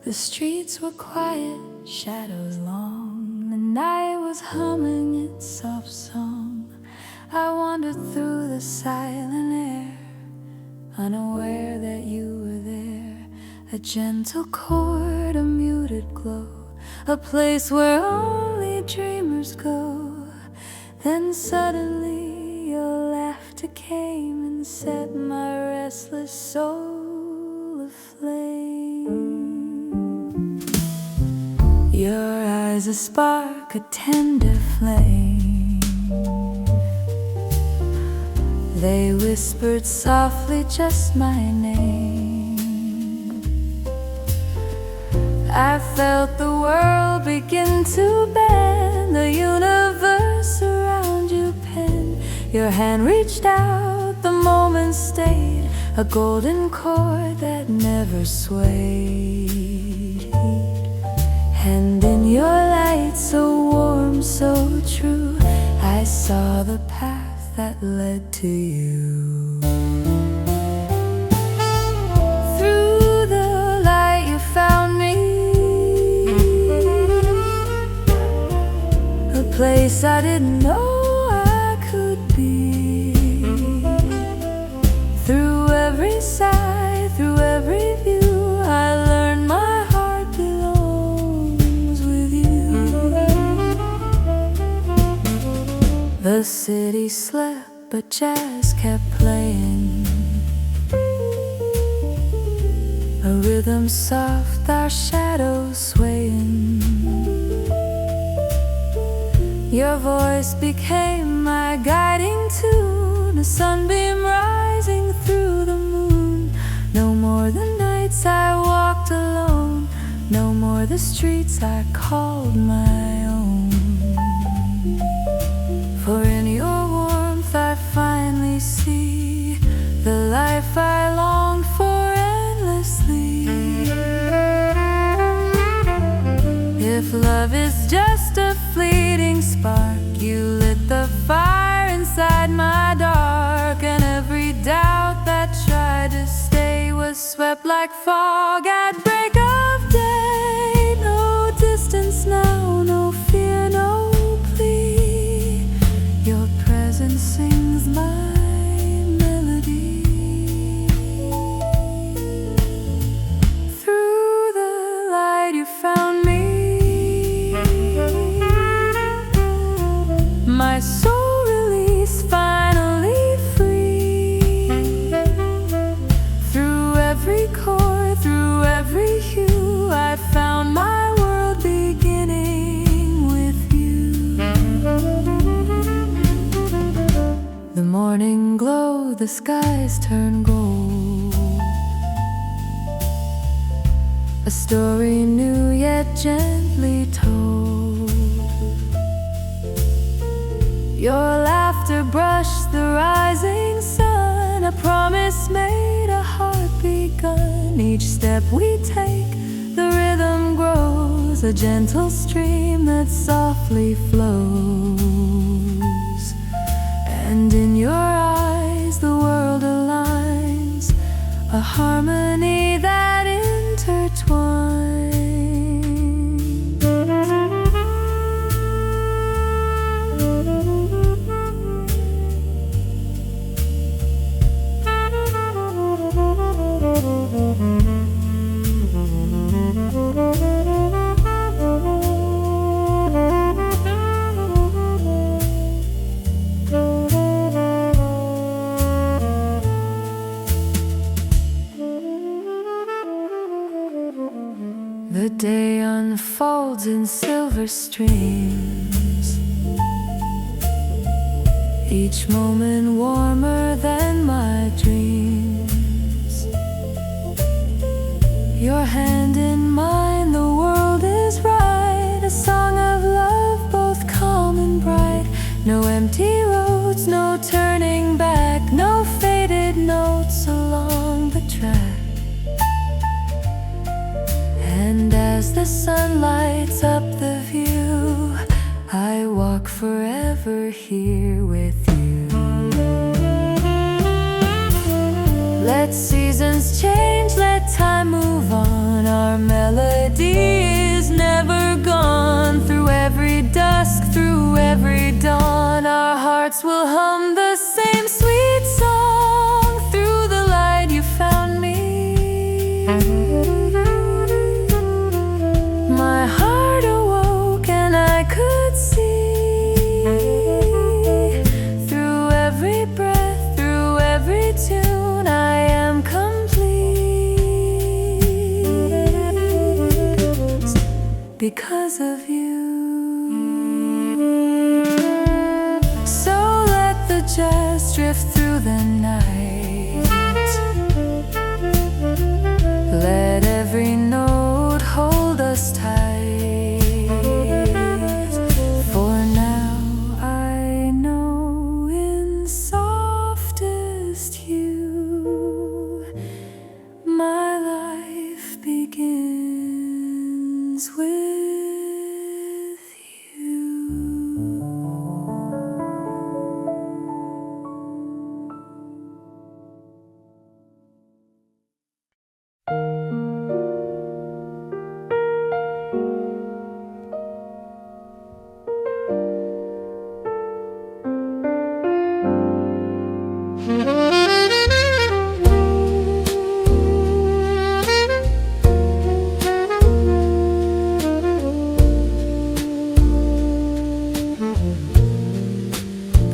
The streets were quiet, shadows long. The night was humming its soft song. I wandered through the silent air, unaware that you were there. A gentle chord, a muted glow, a place where only dreamers go. Then suddenly your laughter came and set my restless soul aflame. Your eyes a spark, a tender flame. They whispered softly just my name. I felt the world begin to bend, the universe around you pinned. Your hand reached out, the moment stayed, a golden cord that never swayed. And in your light so warm, so true, I saw the path that led to you. Through the light you found me, a place I didn't know I could be. Through every sigh, through every view, I learned my heart belongs with you. The city slept, but jazz kept playing, a rhythm soft, our shadows swaying. Your voice became my guiding tune, a sunbeam rising through the moon. No more the nights I walked alone, no more the streets I called my own. For in your warmth I finally see the life I longed for endlessly. If love is just a fleeting spark, you lit the fire inside my dark. And every doubt that tried to stay was swept like fog at break of day. No distance now, no fear, no plea. Your presence sings my melody. Through the light you found me, my soul released, finally free. Through every chord, through every hue, I found my world beginning with you. The morning glow, the skies turn gold, a story new yet gently told. Your laughter brushed the rising sun, a promise made, a heart begun. Each step we take, the rhythm grows, a gentle stream that softly flows. And in your eyes the world aligns, a harmony that intertwines. The day unfolds in silver streams, each moment warmer than my dreams. Your hand in mine, the world is right, a song of love both calm and bright. No empty roads, no turning back, no faded notes along the track. And as the sun lights up the view, I walk forever here with you. Let Let seasons change, let time move on. Our melody is never gone. Through every dusk, through every dawn, our hearts will hum the same sweet song. Through the light you found me. My heart awoke and I could see. Through every breath, through every tune, I am complete because of you. So let the jazz drift through the night. Let every note hold us tight. For now I know in softest hue my life begins with you.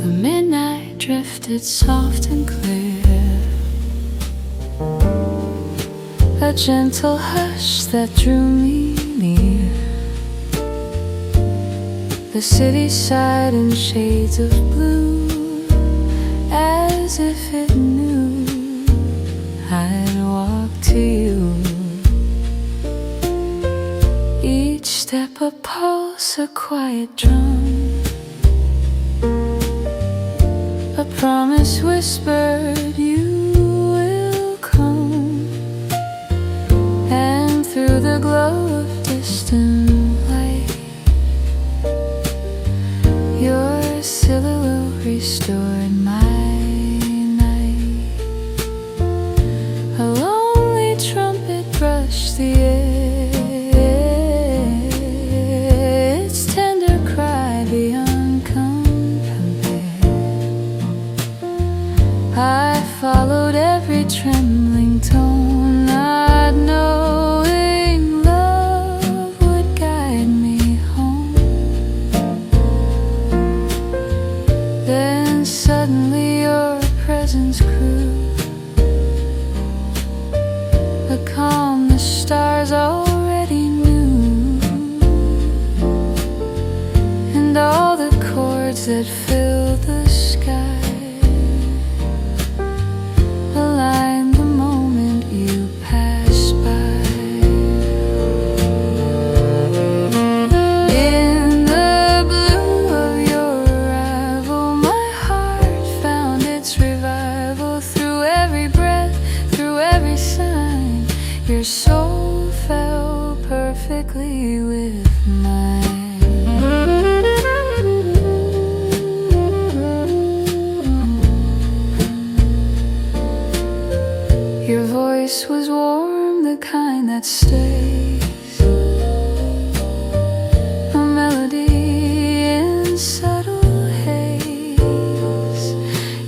The midnight drifted soft and clear, a gentle hush that drew me near. The city sighed in shades of blue, as if it knew I'd walk to you. Each step a pulse, a quiet drum, a promise whispered you will come. And through the glow of distant light, your silhouette restored my night. A lonely trumpet brushed the air, its tender cry beyond compare. I followed every trembling tone, not knowing love would guide me home. Then suddenly your presence grew, a calm the stars already knew, and all the chords that filled the sky aligned the moment you passed by. In the blue of your arrival, my heart found its revival. Through every breath, through every sign, your soul fell perfectly with mine. Your voice was warm, the kind that stays, a melody in subtle haze.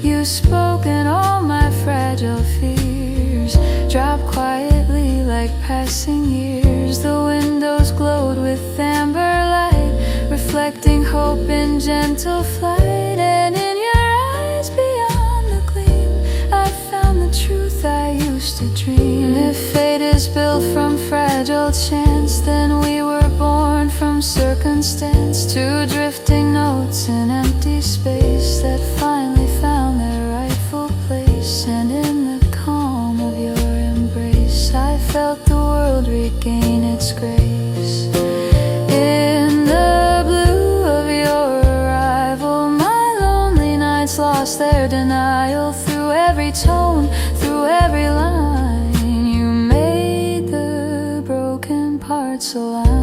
You spoke and all my fragile fears dropped quietly like passing years. The windows glowed with amber light, reflecting hope in gentle flight. And in your eyes beyond the gleam, I found the truth I used to dream. If fate is built from fragile chance, then we were born from circumstance. Two drifting notes in empty space that finally found their rightful place. And in the calm of your embrace, I felt the world regain its grace. In the blue of your arrival, my lonely nights lost their denial. Through every tone, through every line, you made the broken parts align.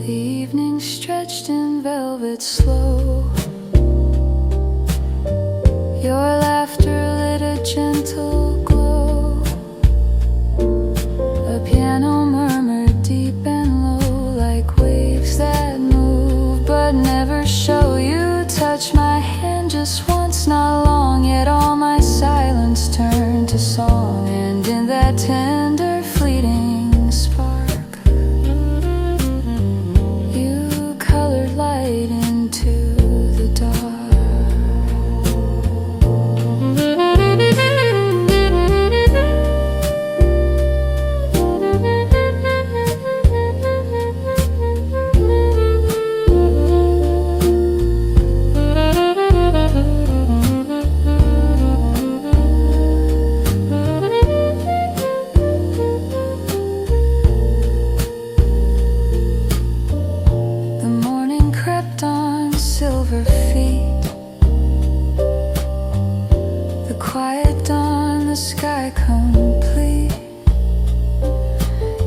The evening slow. Your laughter lit a gentle glow. A piano murmured deep and low, like waves that move but never show. You touched my hand just once, not long, yet all my silence turned to song. And in that tender fleeting spark, you colored light into the dark. Silver feet, the quiet dawn, the sky complete.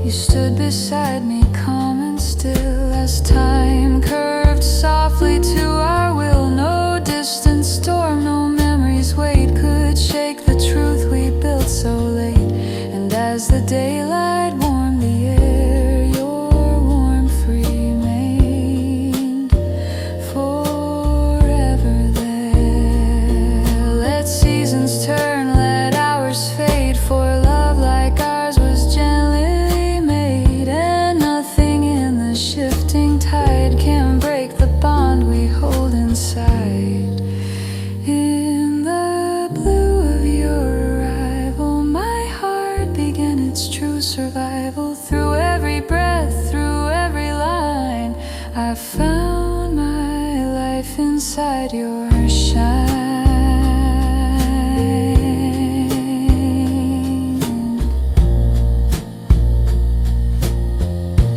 You stood beside me, calm and still, as time curved softly to our will. No distant storm, no memory's weight could shake the truth we built so late. And as the daylight warmed the air, your warmth remained forever there. Let seasons turn, let hours fade, for love like ours was gently made. And nothing in the shifting tide can break the bond we hold inside. In the blue of your arrival, my heart began its true survival. Through every breath, through every line, I found my life inside your shine.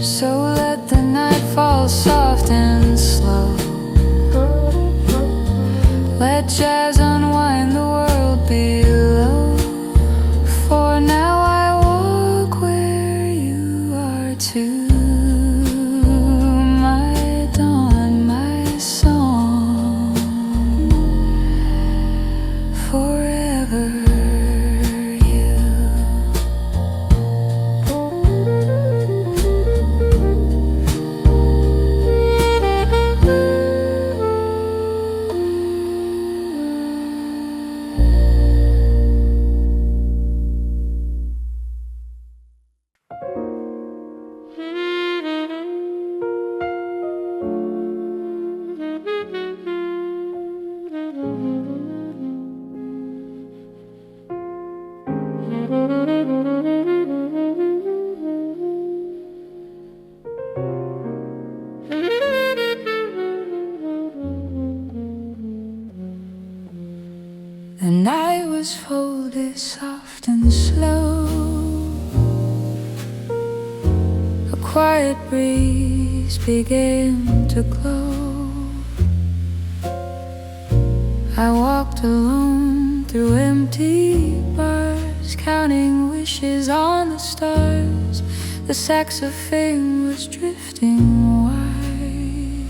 So let the night fall soft and slow. Let jazz unwind the world below. For now I walk where you are too. My dawn, my song, forever you. The night was folded soft and slow. A quiet breeze began to glow. I walked alone through empty bars, counting wishes on the stars. The saxophone was drifting wide,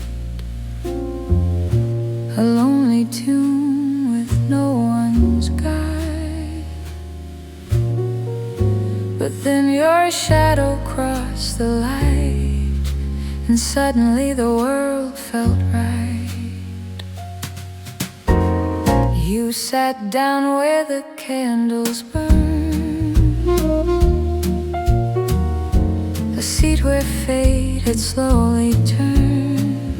a lonely tune with no one's guide. But then your shadow crossed the light, and suddenly the world felt right. You sat down where the candles burned, a seat where fate had slowly turned.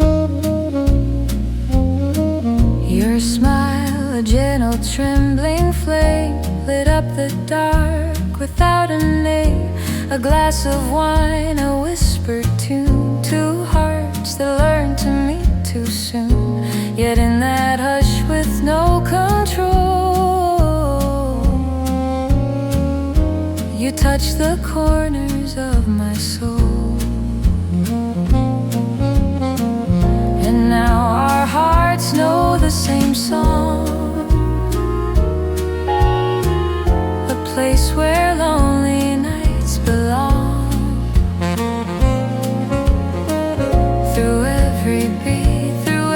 Your smile, a gentle trembling flame, lit up the dark without a name. A glass of wine, a whispered tune, two hearts that learned to meet too soon. Yet in that hush with no control, you touched the corners of my soul. And now our hearts know the same song, a place where lonely nights belong. Through every beat, through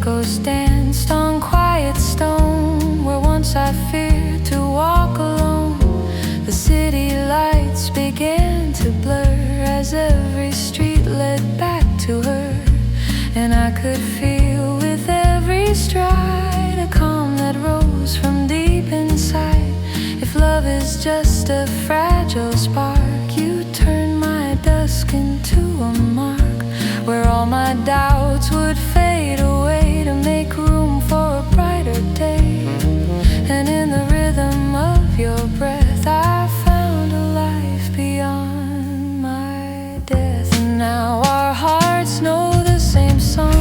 echoes danced on quiet stone, where once I feared to walk alone. The city lights began to blur as every street led back to her, and I could feel with every stride a calm that rose from deep inside. If love is just a fragile spark, you turn my dusk into a mark, where all my doubts would fade away to make room for a brighter day. And in the rhythm of your breath I found a life beyond my death. And now our hearts know the same song,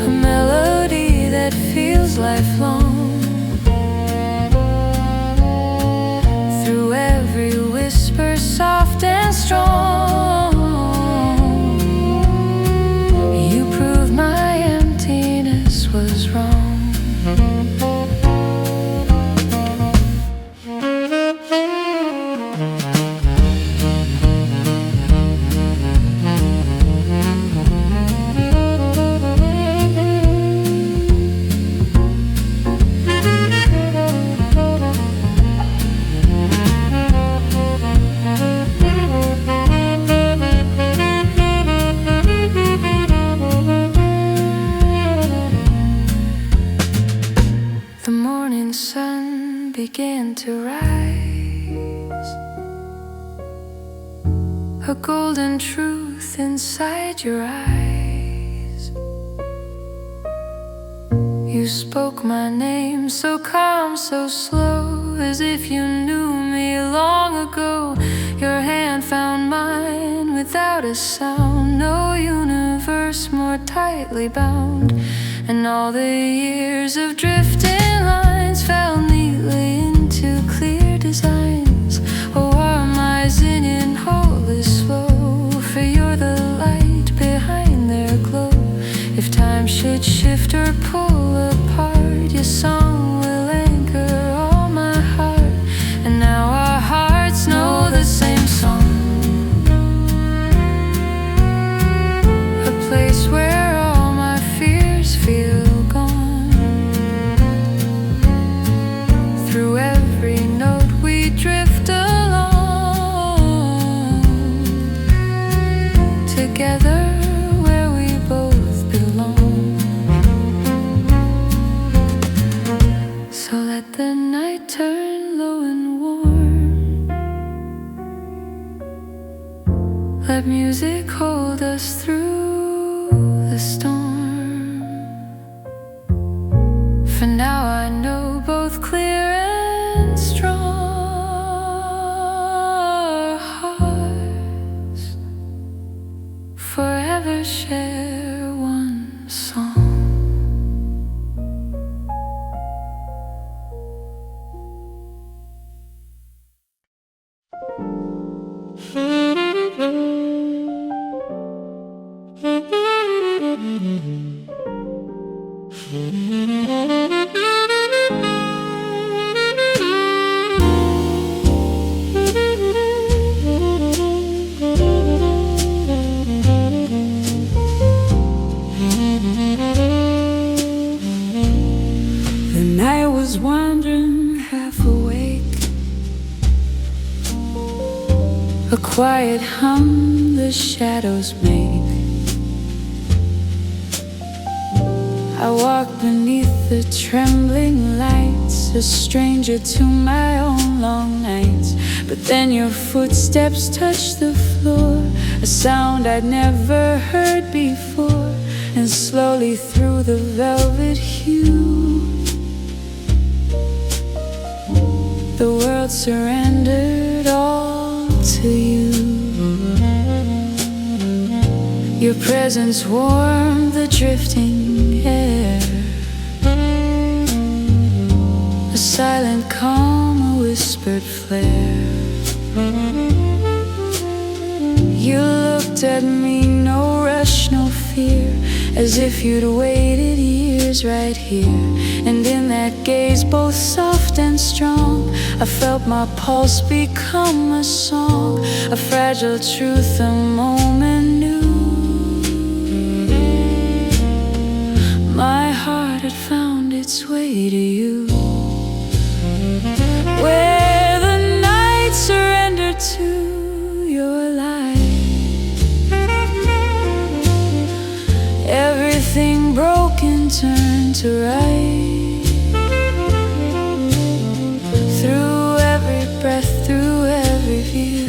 a melody that feels lifelong. Through every whisper soft and strong, you proved my emptiness was wrong. The morning sun began to rise, a golden truth inside your eyes. You spoke my name so calm, so slow, as if you knew me long ago. Your hand found mine without a sound, no universe more tightly bound. And all the years of drifting lines fell neatly into clear designs. Oh, our minds in whole is flow, for you're the light behind their glow. If time should shift or pull apart, your song will anchor all my heart. And now our hearts know the same song, a place where all my fears feel gone. Through every note we drift along, together where we both belong. So let the night turn low and warm, let music hold us through the storm. For now I know both clear and strong, our hearts forever share one song. The night was wandering, half awake, a quiet hum the shadows make. I walked beneath the trembling lights, a stranger to my own long nights. But then your footsteps touched the floor, a sound I'd never heard before. And slowly through the velvet hue, the world surrendered all to you. Your presence warmed the drifting air, a silent calm, a whispered flare. You looked at me, no rush, no fear, as if you'd waited years right here. And in that gaze, both soft and strong, I felt my pulse become a song, a fragile truth, a moment new. to write. Through every breath, through every view,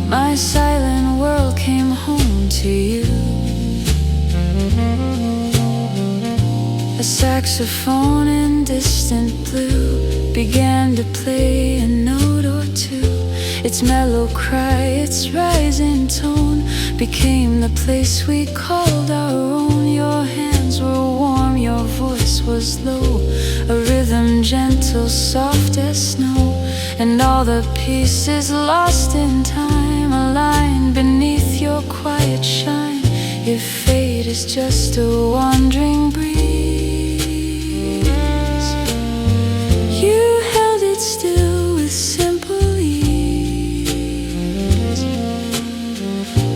my silent world came home to you. A saxophone in distant blue began to play a note or two. Its mellow cry, its rising tone became the place we called our own. Your hands were warm, your voice was low, a rhythm gentle, soft as snow. And all the pieces lost in time, aligned beneath your quiet shine. If fate is just a wandering breeze, you held it still with simple ease.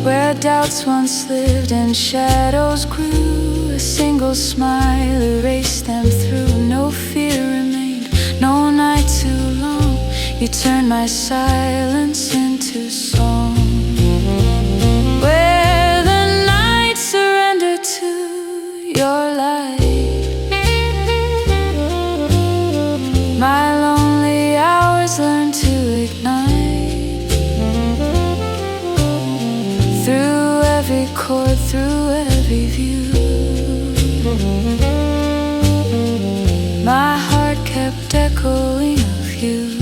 Where doubts once lived and shadows grew, a single smile erased them through. No fear remained, no night too long. You turned my silence into song. Where the night surrendered to your light, my lonely hours learned to ignite. Through every chord, through every view, my heart kept echoing of you.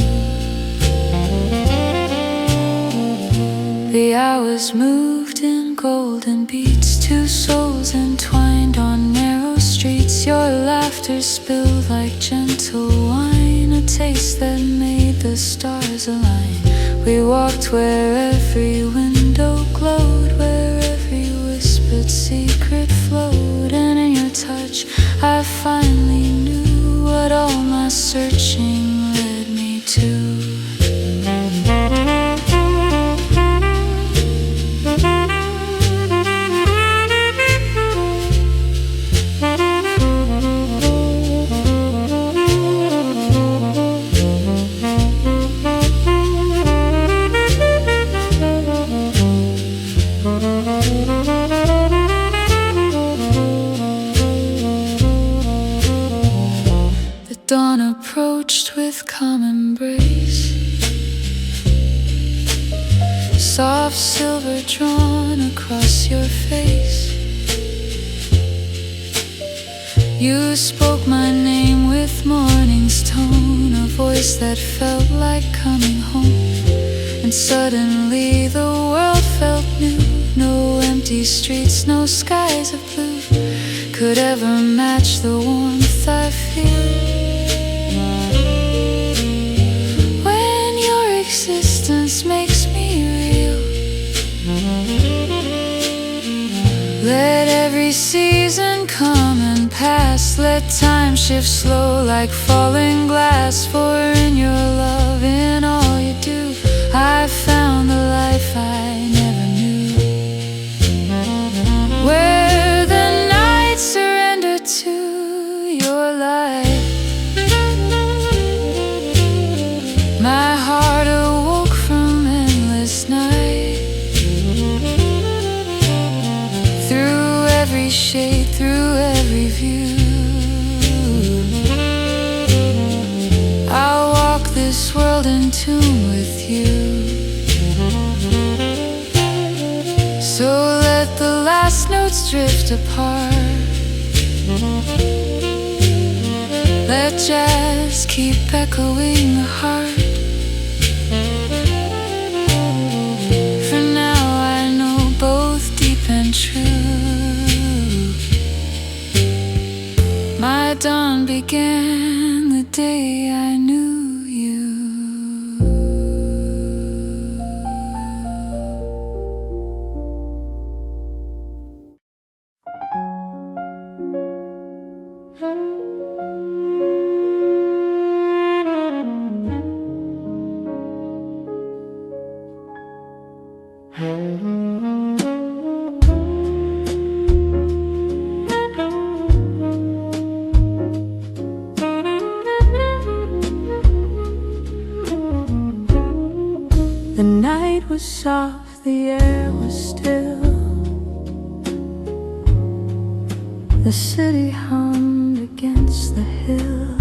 The hours moved in golden beats, two souls entwined on narrow streets. Your laughter spilled like gentle wine, a taste that made the stars align. We walked where every window glowed, where every whispered secret flowed. And in your touch I finally knew what all my searching led me to. Dawn approached with calm embrace, soft silver drawn across your face. You spoke my name with morning's tone, a voice that felt like coming home. And suddenly the world felt new. No empty streets, no skies of blue could ever match the warmth I feel existence makes me real. Let every season come and pass, let time shift slow like falling glass. For in your love, in all you do, I found the life I never knew. Where the night surrendered to your light, my heart awoke from endless night. Through every shade, through every view, I'll walk this world in tune with you. So let the last notes drift apart, let jazz keep echoing the heart. My dawn began the day I knew you. The night was soft, the air was still. The city hummed against the hill.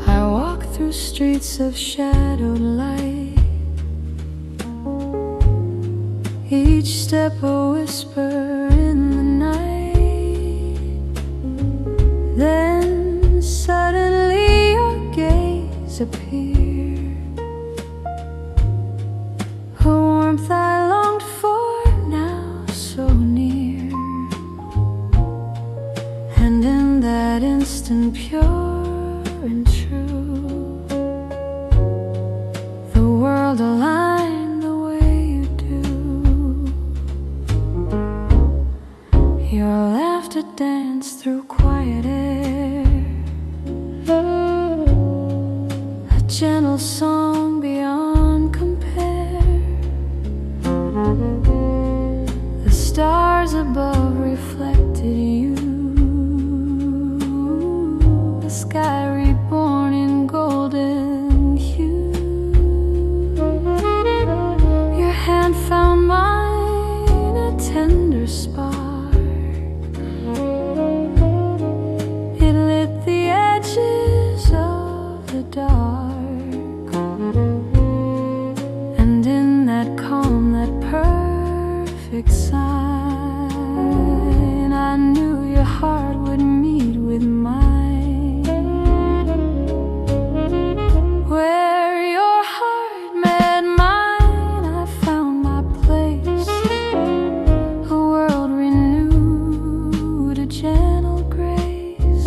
I walked through streets of shadowed light, each step a whisper in the night. Then suddenly your gaze appeared, a warmth I longed for, now so near. And in that instant, pure and true, the world aligned the way you do. Your laughter danced through quiet air, a gentle song beyond compare. The stars above reflected you, the sky reborn in golden hue. Your hand found mine, a tender spark. It lit the edges of the dark. And in that calm, that perfect sign, I knew your heart would meet with mine. Where your heart met mine, I found my place, a world renewed, a gentle grace.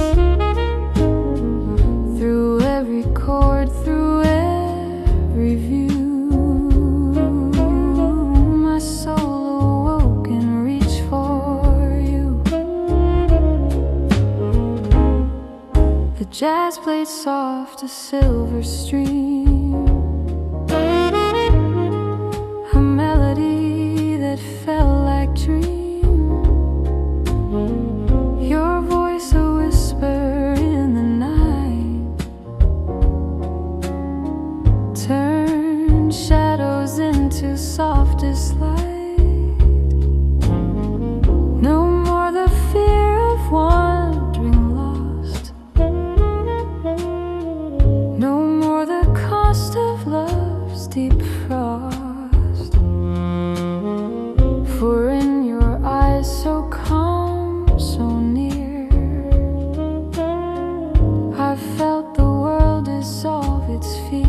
Through every chord, through every view, my soul awoke and reached for you. The jazz played soft, a silver stream, a melody that felt like dream. Your voice a whisper in the night, turned shadows into softest light. No more the fear of wandering lost, no more the cost of love's deep frost. For in your eyes so calm, so near, I felt the world dissolve its fear.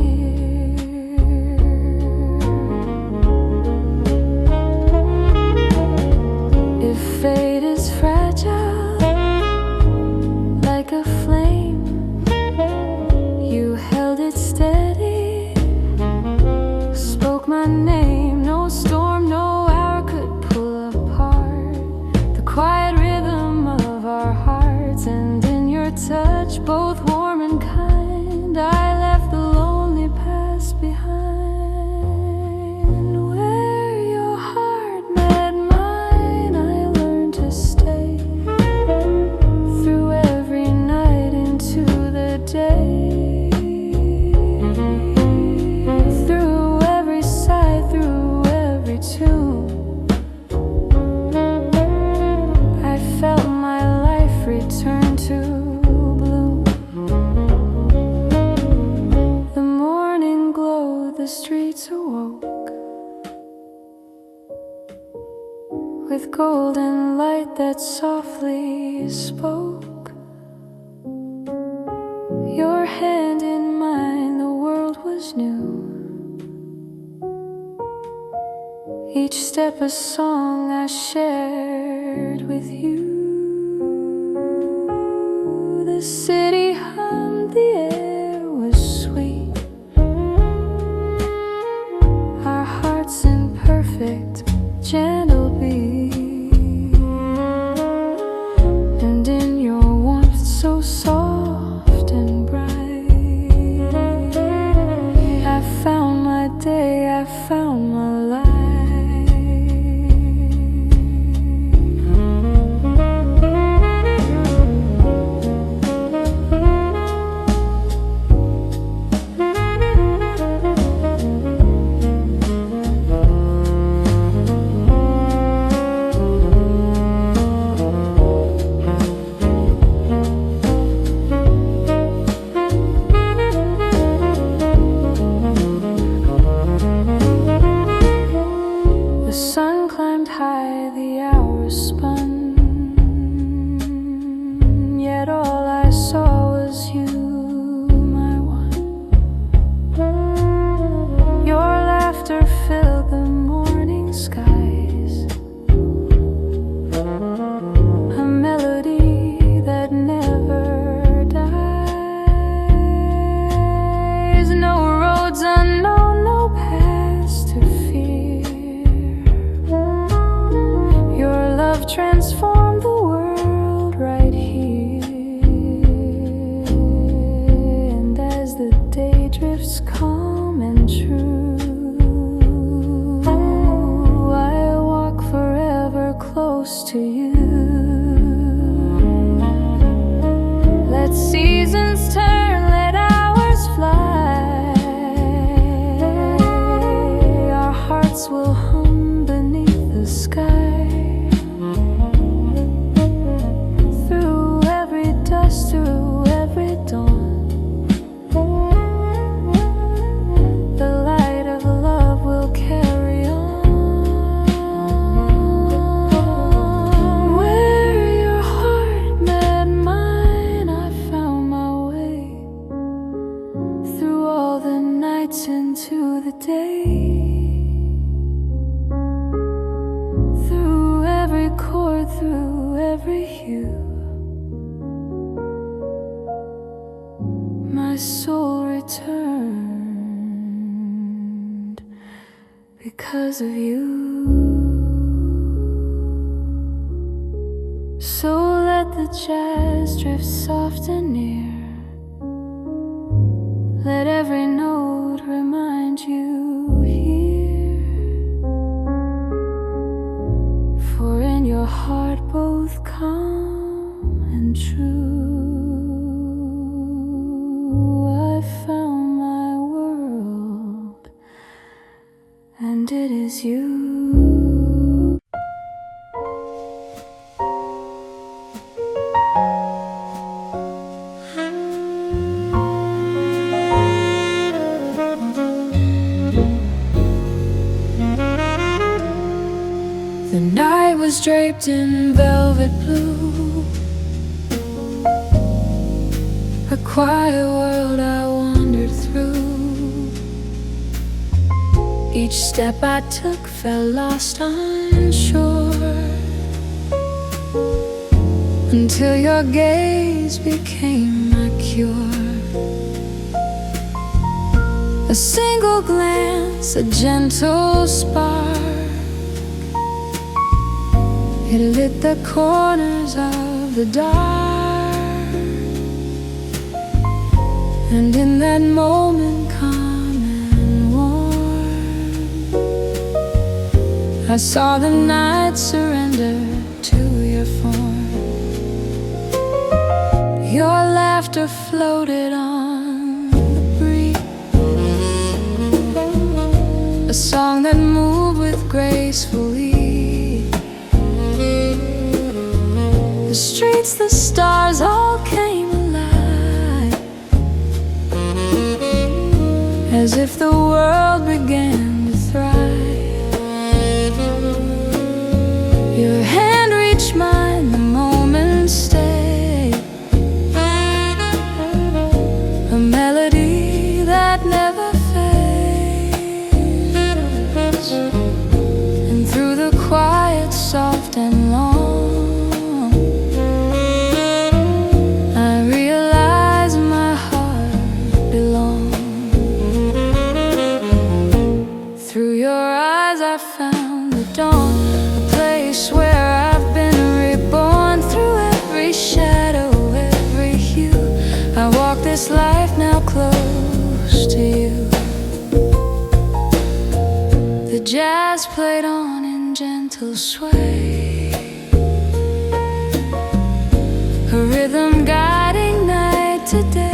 If fate is fragile, like a flame, you held it steady, spoke my name. No storm, no hour could pull apart the quiet rhythm of our hearts. And in your touch, both warm and kind, I left the lonely past behind. Where your heart met mine, I learned to stay, through every night into the day, through every sigh, through every tune. I felt my life return to bloom. The morning glowed, the streets awoke with golden light that softly spoke. Your hand in mine, the world was new, each step a song I shared with you. The city hummed, the air was sweet, our hearts in perfect, gentle beat. And in your warmth so soft and bright, I found my day, I found my life. bells will hum beneath the sky. Through every dusk, through every dawn, the light of love will carry on. Where your heart met mine, I found my way through all the nights into the day. Through every chord, through every hue, my soul returned because of you. So let the jazz drift soft and near. Let every note remind you here. For in your heart both calm and true, I found my world, and it is you. The night was draped in velvet blue, a quiet world I wandered through. Each step I took felt lost unsure, until your gaze became my cure. A single glance, a gentle spark, it lit the corners of the dark. And in that moment, calm and warm, I saw the night surrender to your form. Your laughter floated on the breeze, a song that moved with graceful ease. The streets, the stars all came alive, as if the world began to thrive. Your hand reached mine, the moment stayed, a melody that never fades. And through the quiet, soft and long, I found the dawn, a place where I've been reborn. Through every shadow, every hue, I walk this life now close to you. The jazz played on in gentle sway, a rhythm guiding night to day.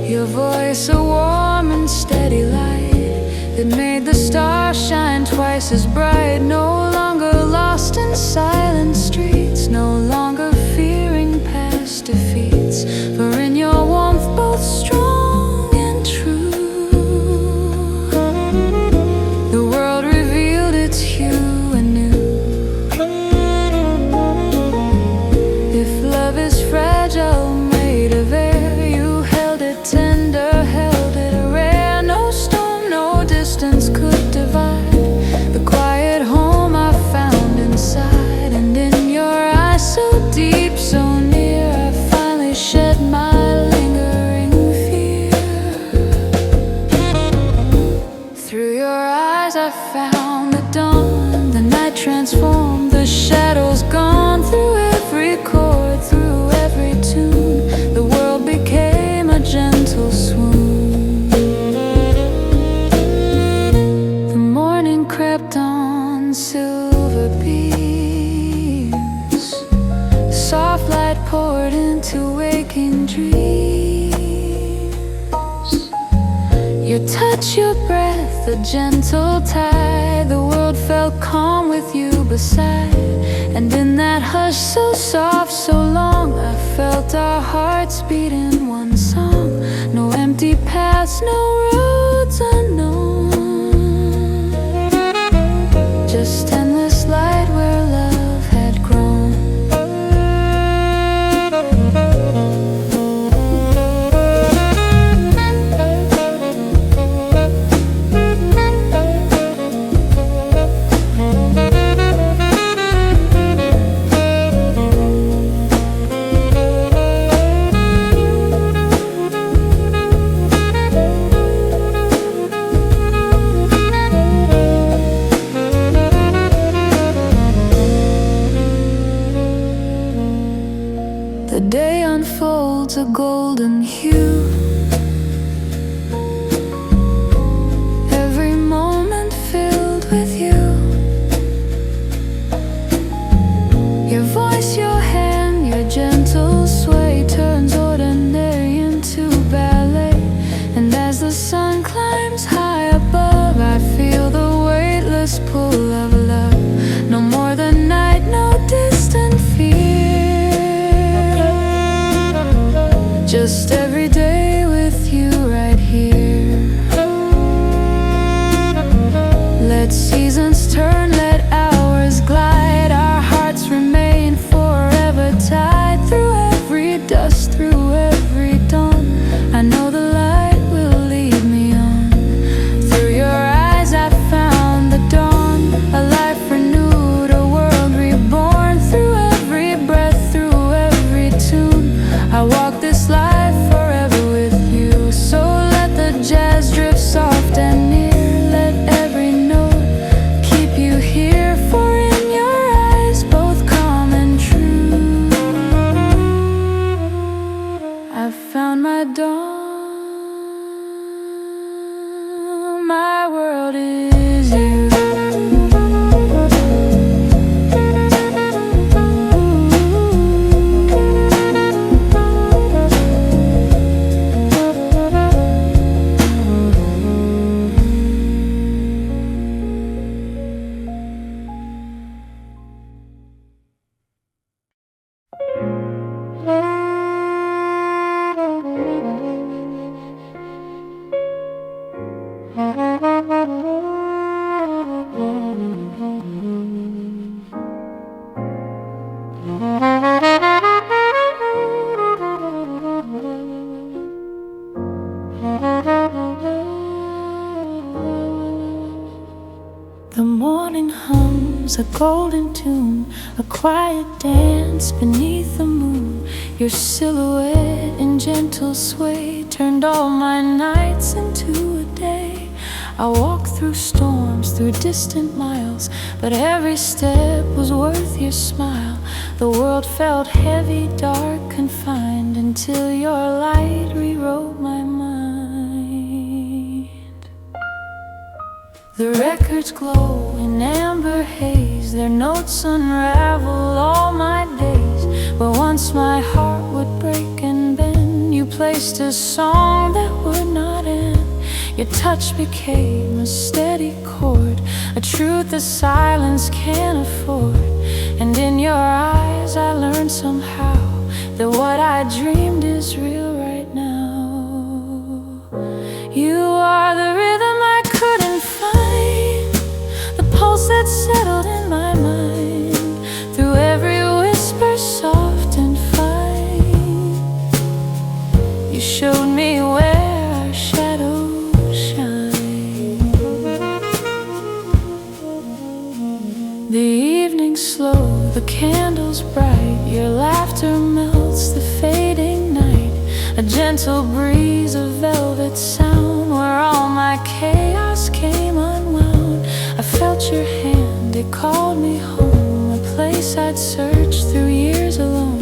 Your voice a warm and steady light that made the stars shine twice as bright. No longer lost in silent streets, no longer fearing past defeats. For in your warmth both strong and true, the world revealed its hue anew. If love is fragile, made of air, you held it tender, held it rare. No storm, no distance could divide the quiet home I found inside. And in your eyes, so deep, so near, I finally shed my lingering fear. Through your eyes I found the dawn, the night transformed, the shadows gone. Through every chord, through every tune, the world became a gentle swoon. The morning crept on silver beams, soft light poured into waking dreams. Your touch, your breath, a gentle tide. The world felt calm with you beside. And in that hush so soft, so long, I felt our hearts beat in one song. No empty paths, no roads unknown, just endless light where love had grown. The day unfolds a golden hue. Every moment filled with you. Your voice, your hand, your gentle sway turns ordinary into ballet. And as the sun climbs high above, I feel the weightless pull of love. No more the night, no distant fear. Just every day with you right here. Let seasons turn, let hours glide. Our hearts remain forever tied. Through every dust, through every dawn, I know the light will lead me on. Through your eyes I found the dawn, a life renewed, a world reborn. Through every breath, through every tune, I walk this life forever with you. So let the jazz drift soft and near. Let every note keep you here. For in your eyes, both calm and true, I found my dawn. My world is you. The morning hums a golden tune, a quiet dance beneath the moon. Your silhouette in gentle sway turned all my nights into a day. I walked through storms, through distant miles, but every step was worth your smile. The world felt heavy, dark, confined, until your light rewrote my mind. The records glow in amber haze, their notes unravel all my days. But once my heart would break and bend, you placed a song that would not end. Your touch became a steady chord, a truth the silence can't afford. And in your eyes I learned somehow that what I dreamed is real right now. You are the rhythm I couldn't find, the pulse that settled in my mind. Through every whisper soft and fine, you showed me where our shadows shine. The evening's slow, the candles bright, your laughter melts the fading night. A gentle breeze, a velvet sound, where all my chaos came unwound. I felt your hand, it called me home, a place I'd searched through years alone.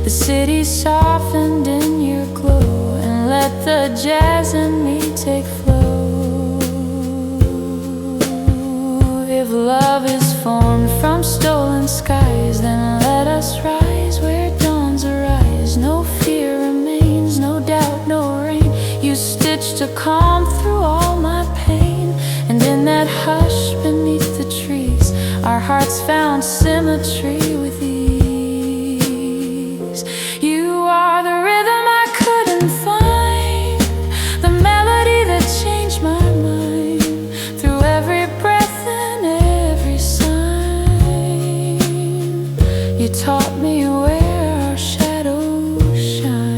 The city softened in your glow, and let the jazz in me take flow. If love is formed from stolen skies, then let us rise where dawns arise. No fear remains, no doubt, no rain. You stood switch to calm through all my pain. And in that hush beneath the trees, our hearts found symmetry with ease. You are the rhythm I couldn't find, the melody that changed my mind, through every breath and every sign. You taught me where our shadows shine.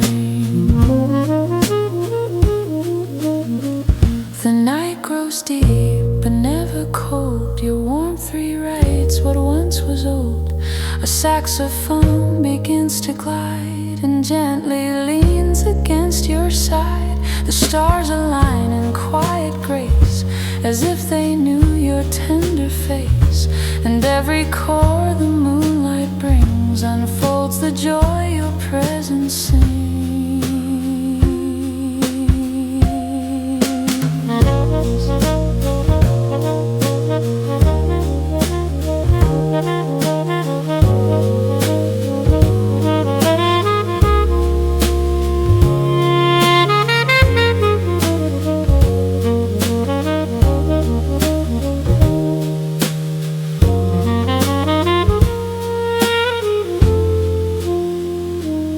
The night grows deep but never cold. Your warmth rewrites what once was old. A saxophone begins to glide and gently leans against your side. The stars align in quiet grace, as if they knew your tender face. And every chord the moonlight brings unfolds the joy your presence sings.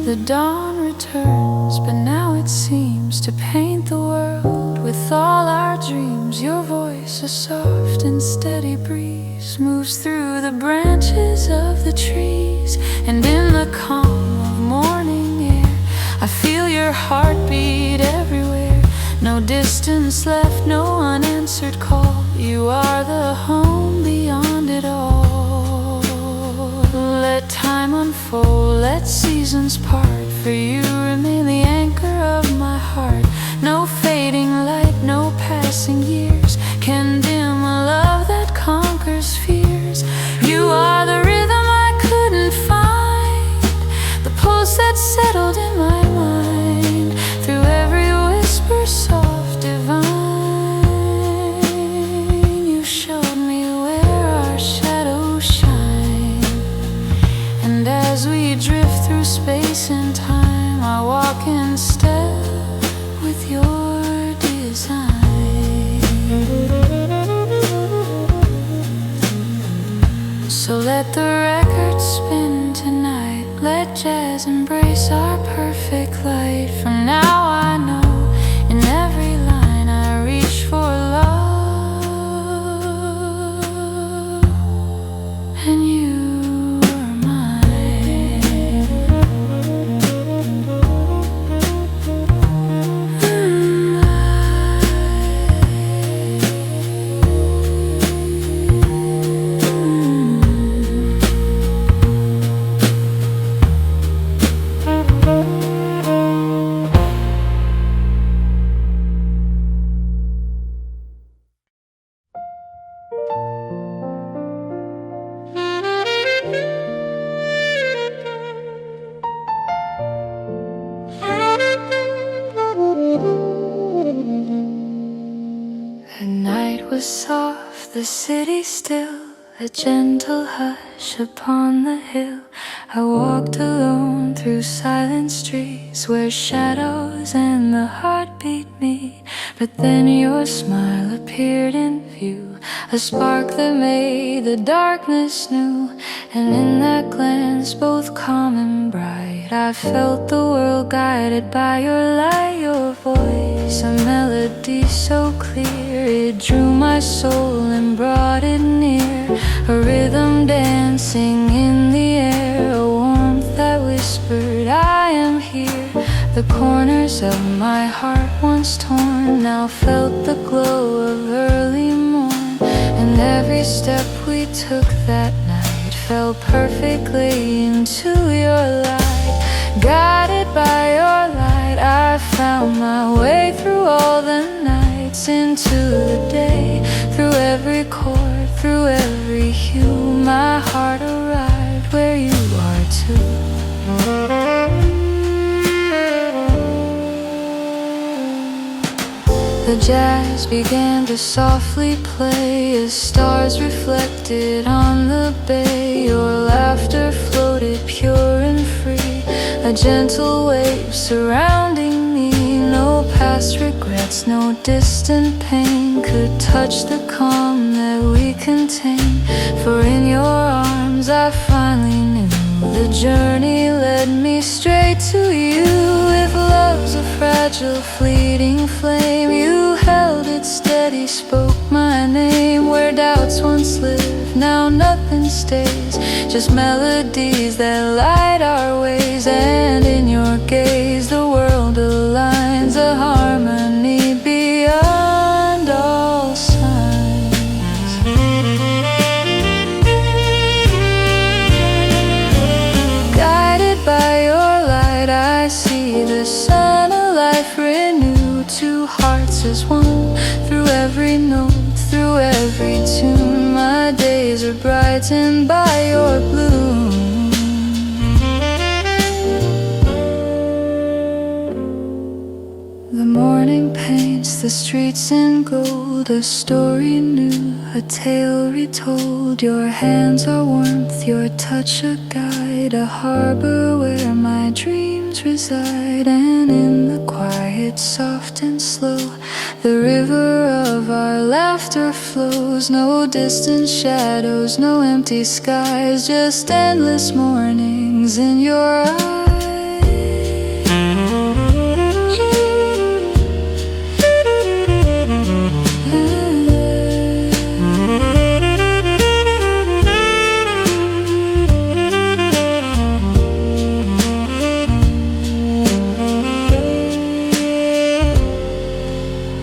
The dawn returns, but now it seems to paint the world with all our dreams. Your voice, a soft and steady breeze, moves through the branches of the trees. And in the calm of morning air, I feel your heartbeat everywhere. No distance left, no unanswered call. You are the home beyond it all. Let time unfold, let seasons part. For you remain the anchor of my heart. No fading light, no passing years can dim a love that conquers fears. You are the rhythm I couldn't find, the pulse that settled in my mind. Through every whisper soft, divine, you showed me where our shadows shine. And as we drift through space and time, I walk in step with your design. So let the record spin tonight, let jazz embrace our perfect light. From now I know, in every line I reach for love, and you are mine. The night was soft, the city still, a gentle hush upon the hill. I walked alone through silent streets where shadows and the heart beat me. But then your smile appeared in view, a spark that made the darkness new. And in that glance, both calm and bright, I felt the world guided by your light. Your voice, a melody so clear, it drew my soul and brought it near. A rhythm dancing in the air, a warmth that whispered, I am here. The corners of my heart once torn now felt the glow of early morn. And every step we took that night fell perfectly into your light. Guided by your light, I found my way through all the nights into the day. Through every chord, through every hue, my heart arrived where you are too. The jazz began to softly play as stars reflected on the bay. Your laughter floated pure and free, a gentle wave surrounding me. No No past regrets, no distant pain could touch the calm that we contain. For in your arms I finally knew the journey led me straight to you. If love's a fragile, fleeting flame, you held it steady, spoke my name. Where doubts once lived, now nothing stays, just melodies that light our ways. And in your gaze the world aligns, a harmony beyond all signs. Guided by your light I see the sun, a life renewed, two hearts as one. Through every note, through every tune, my days are brightened by your bloom. The morning paints the streets in gold, a story new, a tale retold. Your hands are warmth, your touch a guide, a harbor where my dreams reside. And in the quiet, soft and slow, the river of our laughter flows. No distant shadows, no empty skies, just endless mornings in your eyes.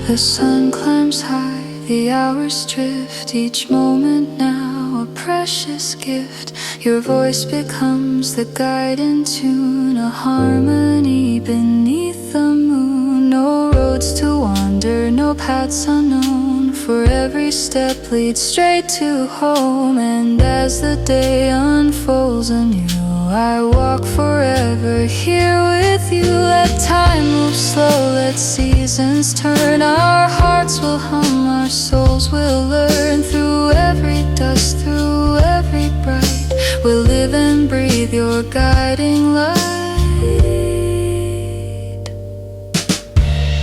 The sun climbs high, the hours drift, each moment now a precious gift. Your voice becomes the guide in tune, a harmony beneath the moon. No roads to wander, no paths unknown, for every step leads straight to home. And as the day unfolds anew, I walk forever here with you. Let time move slow, let seasons turn. Our hearts will hum, our souls will learn. Through every dust, through every bright, we'll live and breathe your guiding light.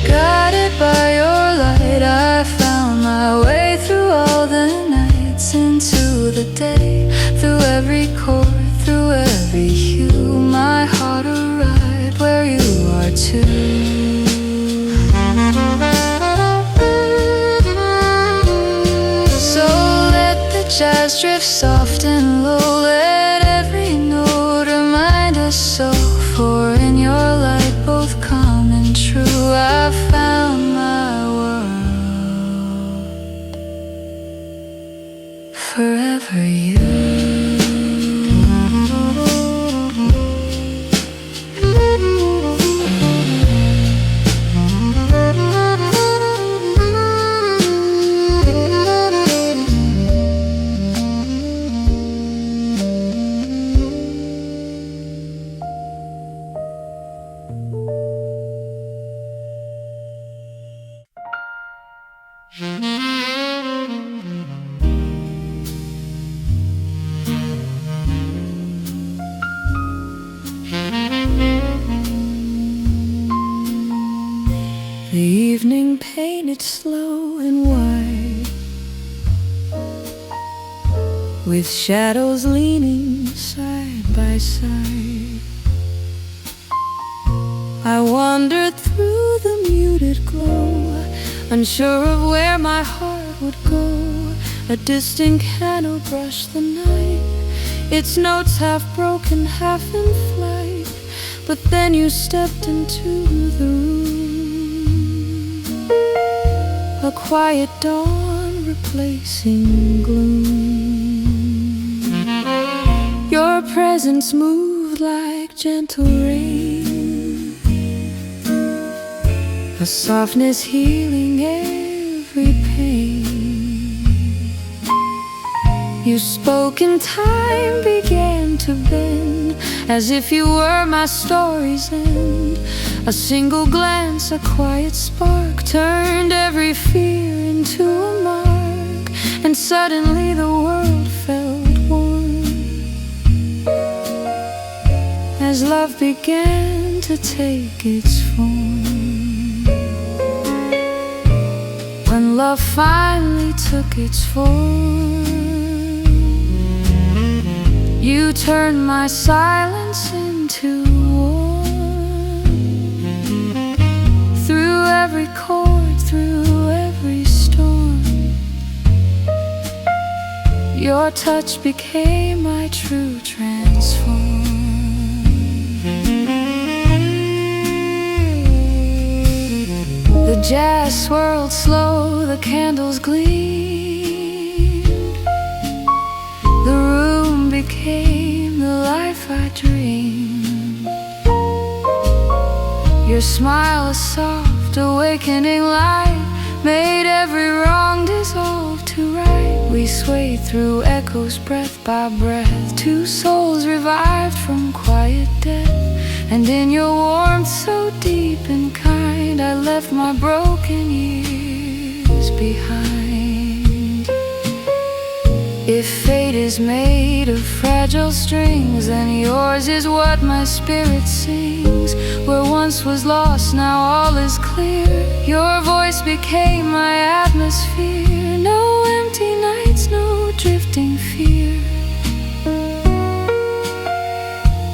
Guided by your light, I found my way through all the nights into the day. Through every chord, through every hue, my heart arrived where you are too. So let the jazz drift soft and low, let every note remind us so. For in your light both calm and true, I found my world, forever you. The evening painted slow and wide, with shadows leaning side by side. I wandered through the muted glow, unsure of where my heart would go. A distant candle brushed the night, its notes half broken, half in flight. But then you stepped into the room, a quiet dawn replacing gloom. Your presence moved like gentle rain, a softness healing every pain. You spoke and time began to bend, as if you were my story's end. A single glance, a quiet spark, turned every fear into a mark. And suddenly the world felt warm, as love began to take its form. When love finally took its form, you turned my silence into warmth. Through every chord, through every storm, your touch became my true transform. The jazz swirled slow, the candles gleamed. The room became the life I dreamed. Your smile, a soft, awakening light, made every wrong dissolve to right. We swayed through echoes, breath by breath, two souls revived from quiet death. And in your warmth so deep and kind, I left my broken years behind. If fate is made of fragile strings, then yours is what my spirit sings. Where once was lost, now all is clear. Your voice became my atmosphere. No empty nights, no drifting fear.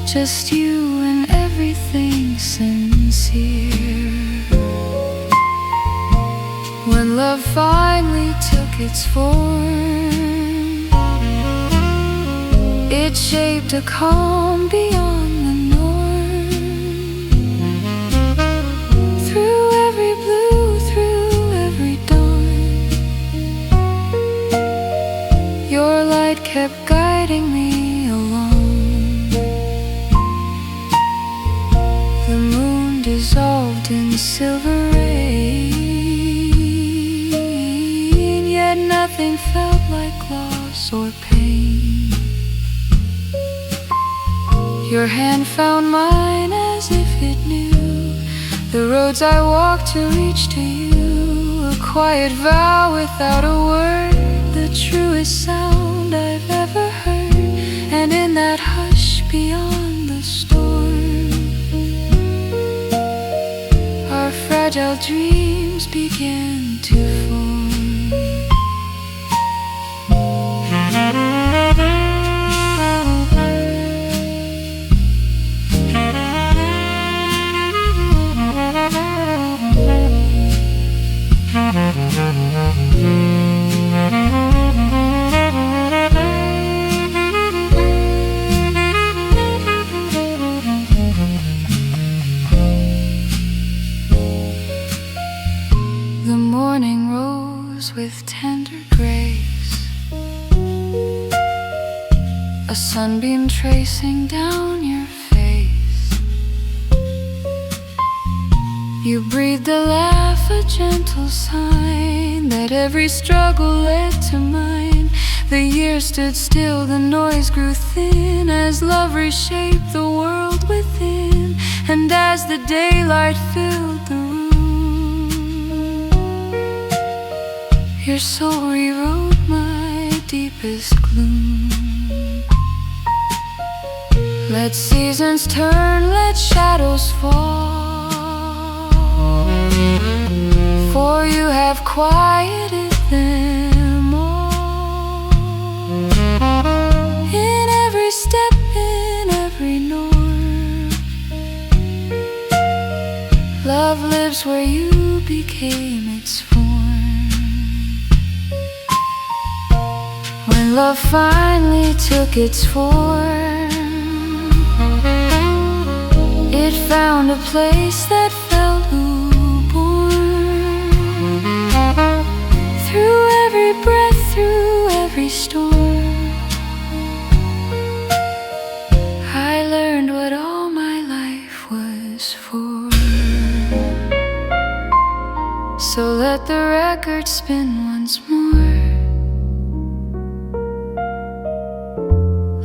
Just you and everything sincere. When love finally took its form, it shaped a calm beyond the norm. Through every blue, through every dawn, your light kept guiding me along. The moon dissolved in silver rain, yet nothing felt like loss or pain. Your hand found mine as if it knew the roads I walked to reach to you. A quiet vow without a word, the truest sound I've ever heard. And in that hush beyond the storm, our fragile dreams began to form. The morning rose with tender grace, a sunbeam tracing down your face. You breathed a laugh, a gentle sign that every struggle led to mine. The years stood still, the noise grew thin, as love reshaped the world within. And as the daylight filled the room, your soul rewrote my deepest gloom. Let seasons turn, let shadows fall, for you have quieted them all. In every step, in every norm, love lives where you became its form. When love finally took its form, it found a place that felt newborn. Through every breath, through every storm, I learned what all my life was for. So let the record spin once more.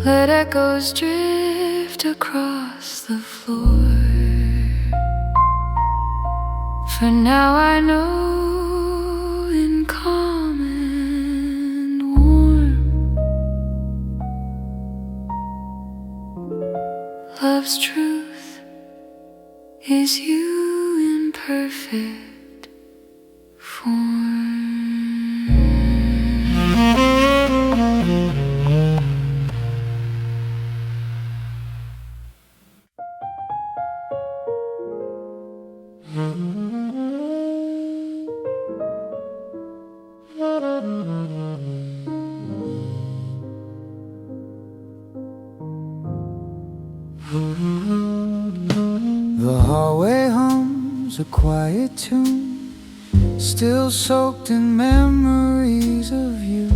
Let echoes drift across the floor. For now I know, in calm and warm, love's truth is you in perfect form. quiet tune, still soaked in memories of you.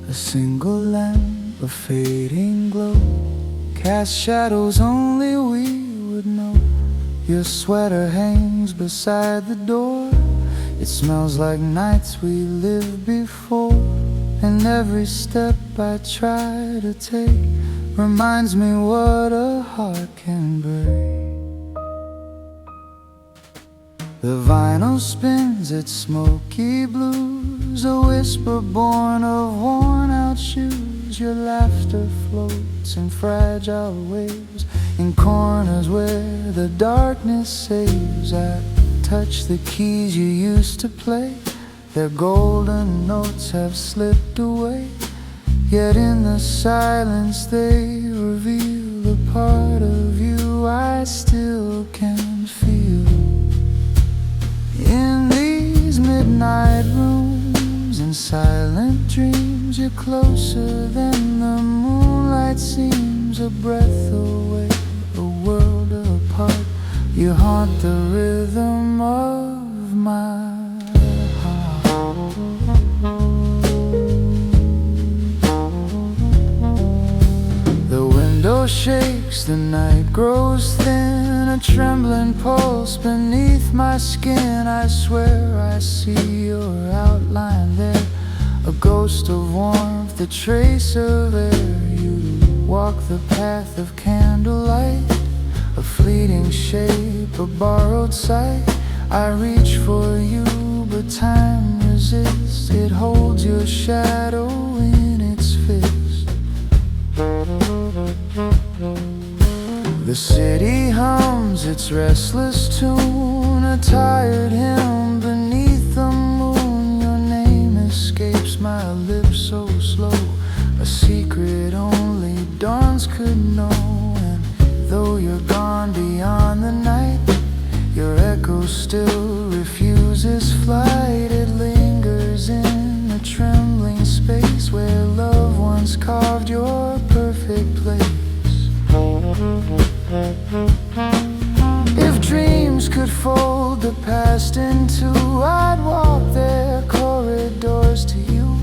A single lamp, a fading glow, cast shadows only we would know. Your sweater hangs beside the door. It smells like nights we lived before. And every step I try to take reminds me what a heart can break. The vinyl spins its smoky blues, a whisper born of worn-out shoes. Your laughter floats in fragile waves, in corners where the darkness saves. I touch the keys you used to play, their golden notes have slipped away. Yet in the silence they reveal a part of you I still can feel. In these midnight rooms and silent dreams, you're closer than the moonlight seems. A breath away, a world apart, you haunt the rhythm of my heart. The window shakes, the night grows thin, a trembling pulse beneath my skin. I swear I see your outline there, a ghost of warmth, a trace of air. You walk the path of candlelight, a fleeting shape, a borrowed sight. I reach for you, but time resists. It holds your shadow in its fist. The city hums its restless tune, a tired hymn beneath the moon. Your name escapes my lips so slow, a secret only dawns could know. And though you're gone beyond the night, your echo still refuses flight. It lingers in a trembling space where love once carved your perfect place. If dreams could fold the past in two, I'd walk their corridors to you.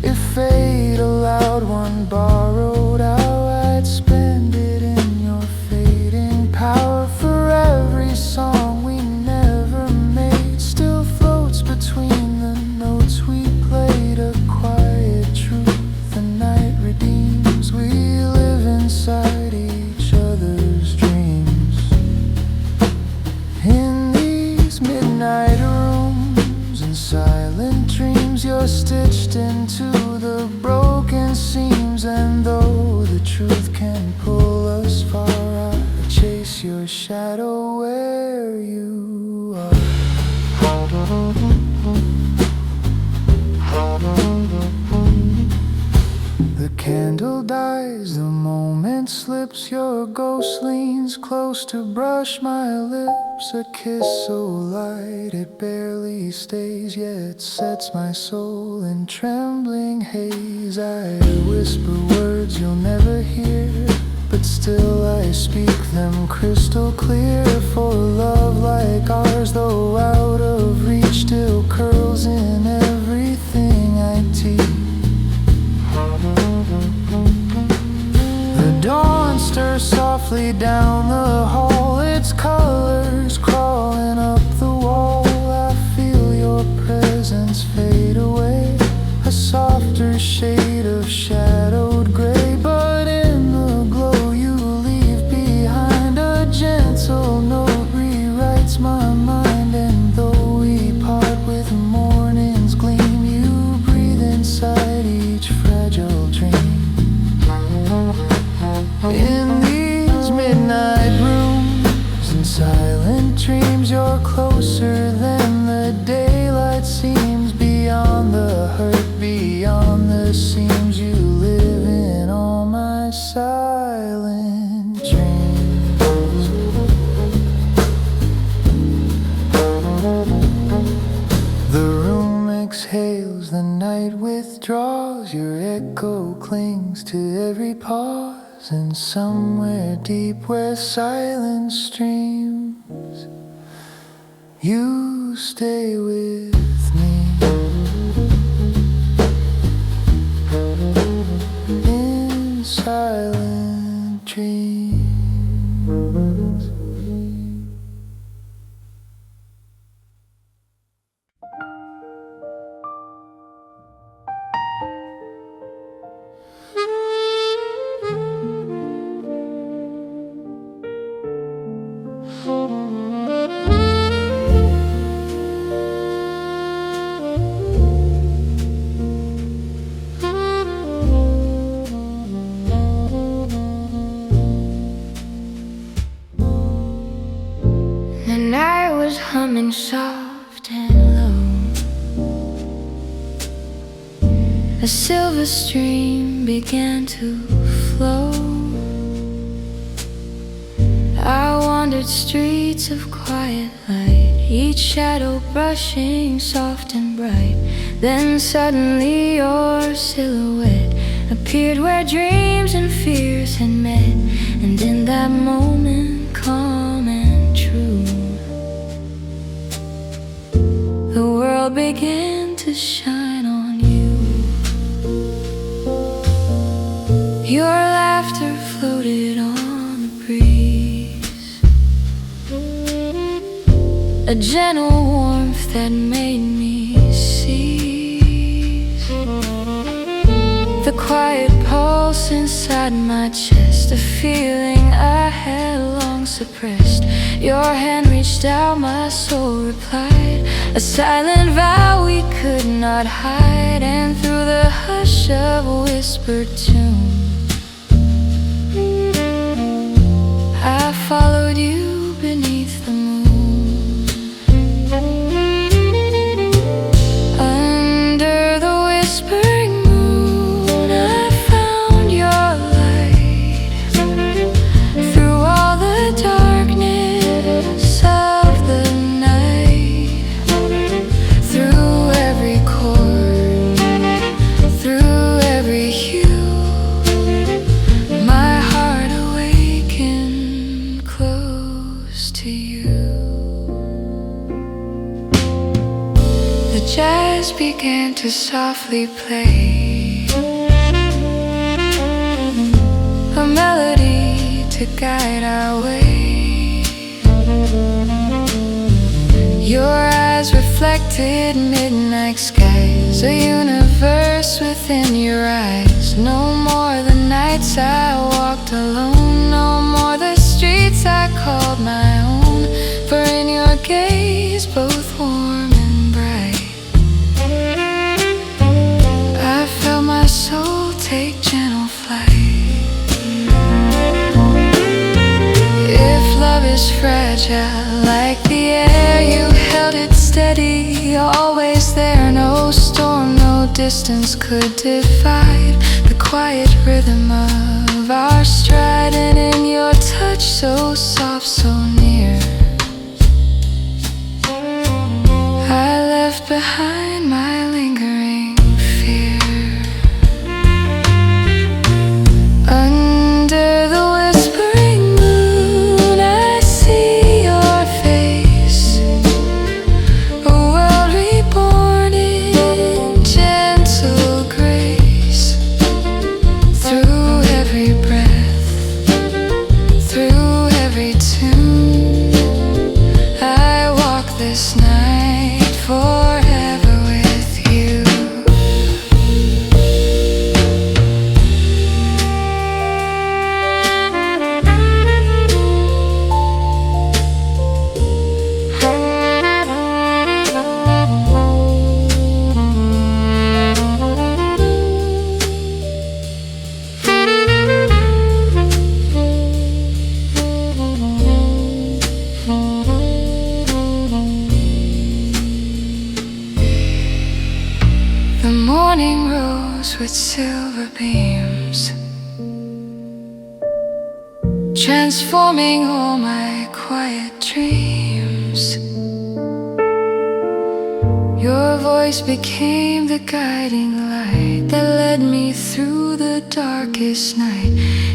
If fate allowed one borrowed hour, I'd spend it in your fading power. For every song we never made still floats between the notes we played. A quiet truth the night redeems. We live inside each other's dreams. In these midnight rooms and silent dreams, you're stitched into the broken seams. And though the truth can pull us far, I chase your shadow where you are. The candle dies, the moment slips, your ghost leans close to brush my lips. A kiss so light it barely stays, yet sets my soul in trembling haze. I whisper words you'll never hear, but still I speak them crystal clear. For love like ours, though out of reach, still curls in everything I teach. The dawn stirs softly down the hall, its colors crawling up the wall. I feel your presence fade away, a softer shade of shadowed gray. But in the glow you leave behind, a gentle note rewrites my mind. And though we part with morning's gleam, you breathe inside each fragile dream. In these midnight rooms and silent dreams, you're closer than the daylight seems. Beyond the hurt, beyond the seams, you live in all my silent dreams. The room exhales, the night withdraws, your echo clings to every pause. And somewhere deep where silence streams, You stay with me in silent dreams. And I was humming soft and low. A silver stream began to flow. I wandered streets of quiet light, each shadow brushing soft and bright. Then suddenly your silhouette appeared where dreams and fears had met. And in that moment, calm and true, the world began to shine on you. Your laughter floated on the breeze, a gentle warmth that made me seize the quiet pulse inside my chest, a feeling I had long suppressed. Your hand reached out, my soul replied, a silent vow we could not hide. And through the hush of a whispered tune, I followed you beneath the moon. Under the whispering moon, I found your light. Through all the darkness of the night, through every chord, through every hue, my heart awakened close to you. The jazz began to softly play, a melody to guide our way. Your eyes reflected midnight skies, a universe within your eyes. No more the nights I walked alone, no more the streets I called my own. For in your gaze, both warm and bright, I felt my soul take gentle flight. If love is fragile like the air, you held it steady, always there. No storm, no distance could divide the quiet rhythm of our stride. And in your touch, so soft, so near, I left behind my lingering fear. Under the whispering moon, I see your face, a world reborn in gentle grace. Through every breath, through every tune, I walk this night forever with you. The morning rose with silver beams, transforming all my quiet dreams. Your voice became the guiding light that led me through the darkest night.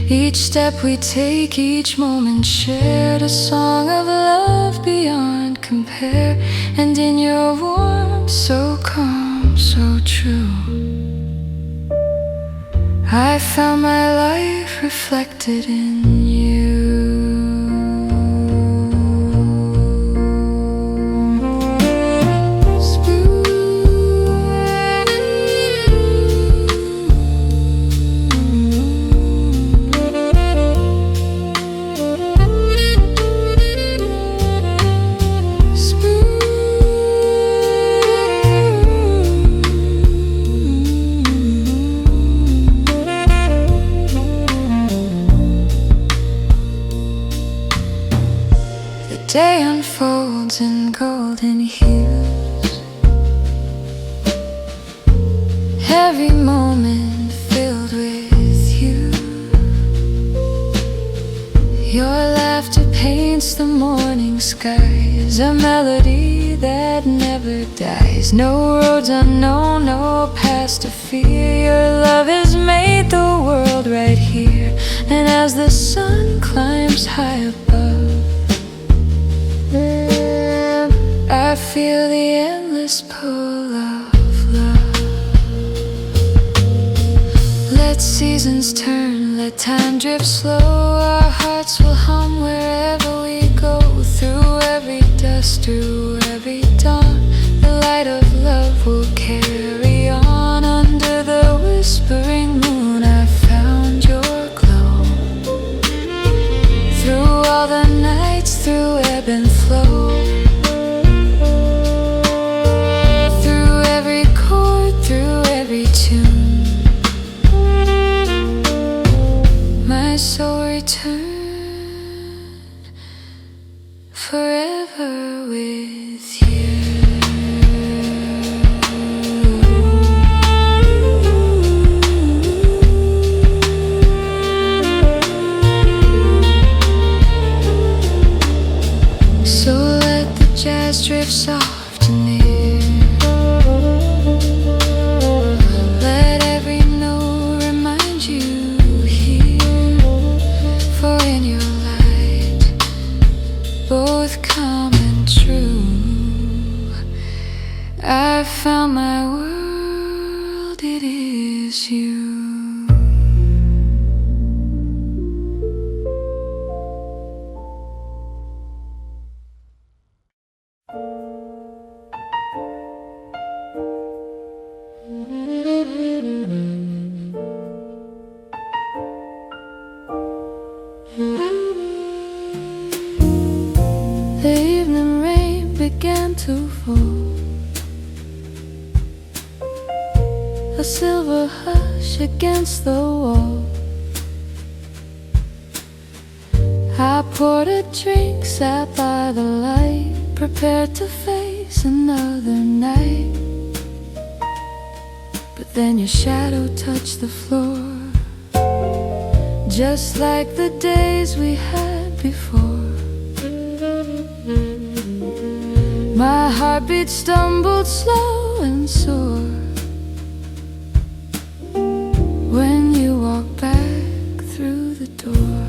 Each step we take, each moment shared, a song of love beyond compare. And in your warmth, so calm, so true, I found my life reflected in you. Day unfolds in golden hues, every moment filled with you. Your laughter paints the morning skies, a melody that never dies. No roads unknown, no past to fear. Your love has made the world right here. And as the sun climbs high above, I feel the endless pull of love. Let seasons turn, let time drift slow. Our hearts will hum wherever we go. Through every dust, through every dawn, the light of love will carry on. Under the whispering moon, I found your glow. Through all the nights, through ebb and flow, so return forever with you. So let the jazz drift soft and near. Let every note remind you, both calm and true, I found my world, it is you. The evening rain began to fall, a silver hush against the wall. I poured a drink, sat by the light, prepared to face another night. But then your shadow touched the floor, just like the days we had before. My heartbeat stumbled slow and sore when you walked back through the door.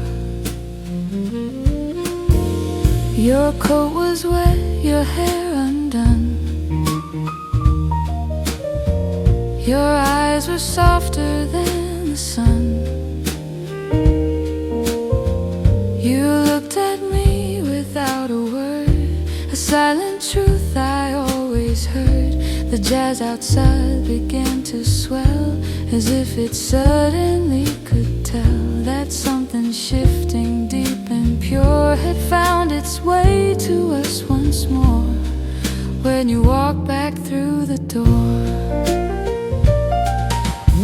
Your coat was wet, your hair undone, your eyes were softer than the sun. You looked at me without a word, a silent truth I always heard. The jazz outside began to swell, as if it suddenly could tell that something shifting deep and pure had found its way to us once more when you walked back through the door.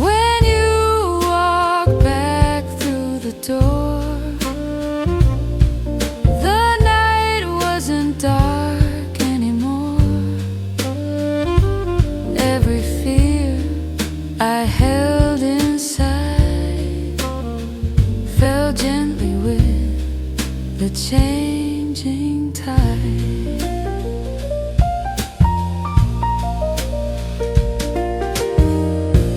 When you walked back through the door, dark anymore. Every fear I held inside fell gently with the changing tide.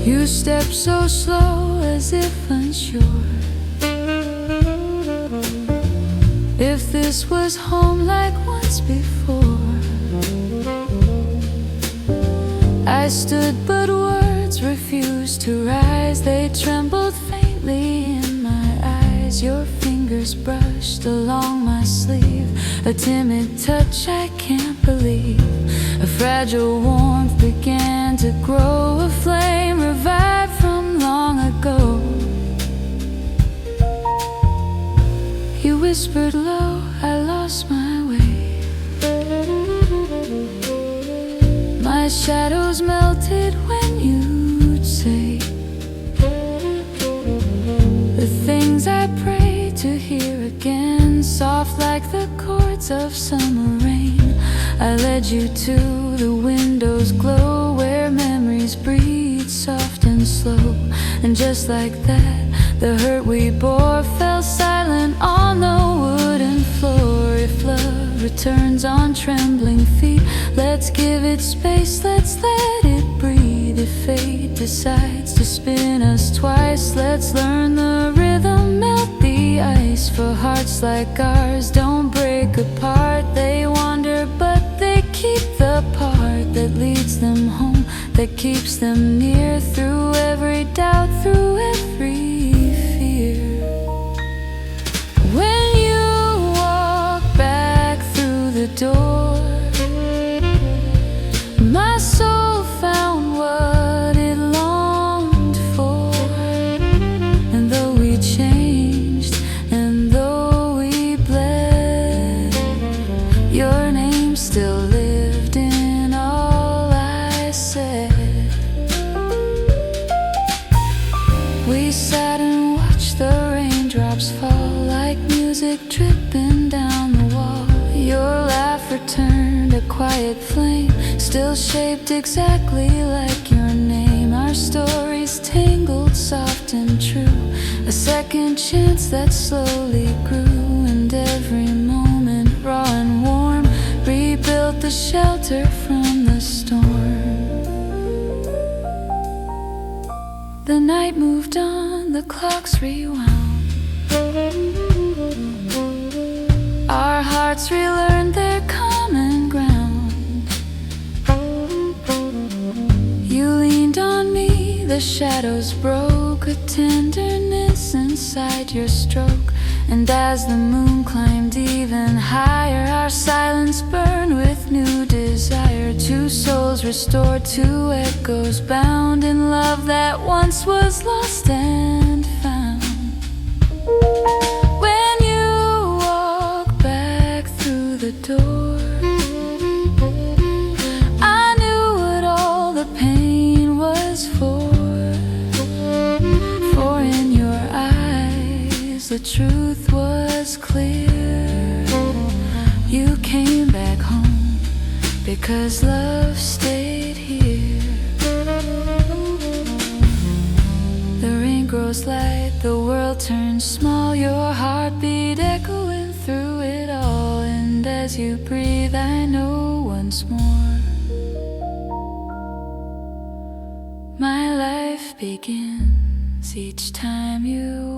You stepped so slow as if unsure if this was home like once before. I stood, but words refused to rise. They trembled faintly in my eyes. Your fingers brushed along my sleeve, a timid touch I can't believe. A fragile warmth began to grow, a flame revived from long ago. You whispered low, I lost my way. My shadows melted when you'd say the things I prayed to hear again, soft like the chords of summer rain. I led you to the window's glow, where memories breathe soft and slow. And just like that, the hurt we bore fell silent on the wooden floor. If love returns on trembling feet, let's give it space, let's let it breathe. If fate decides to spin us twice, let's learn the rhythm, melt the ice. For hearts like ours don't break apart. They wander, but they keep the part that leads them home, that keeps them near. Through every doubt, through every fear. When you walk back through the door, my soul found what it longed for. And though we changed, and though we bled, your name still lived in all I said. We sat and watched the raindrops fall, like music dripping down the wall. Your laugh returned, a quiet flame, still shaped exactly like your name. Our stories tangled, soft and true, a second chance that slowly grew. And every moment, raw and warm, rebuilt the shelter from the storm. The night moved on, the clocks rewound. Our hearts relearned their common ground. You leaned on me, the shadows broke, a tenderness inside your stroke. And as the moon climbed even higher, our silence burned with new desire. Two souls restored, two echoes bound in love that once was lost and found. When you walk back through the door, I knew what all the pain was for. For in your eyes the truth was clear. You came back home because love stayed here. The rain grows light, the world turns small, your heartbeat echoing through it all. And as you breathe, I know once more my life begins each time you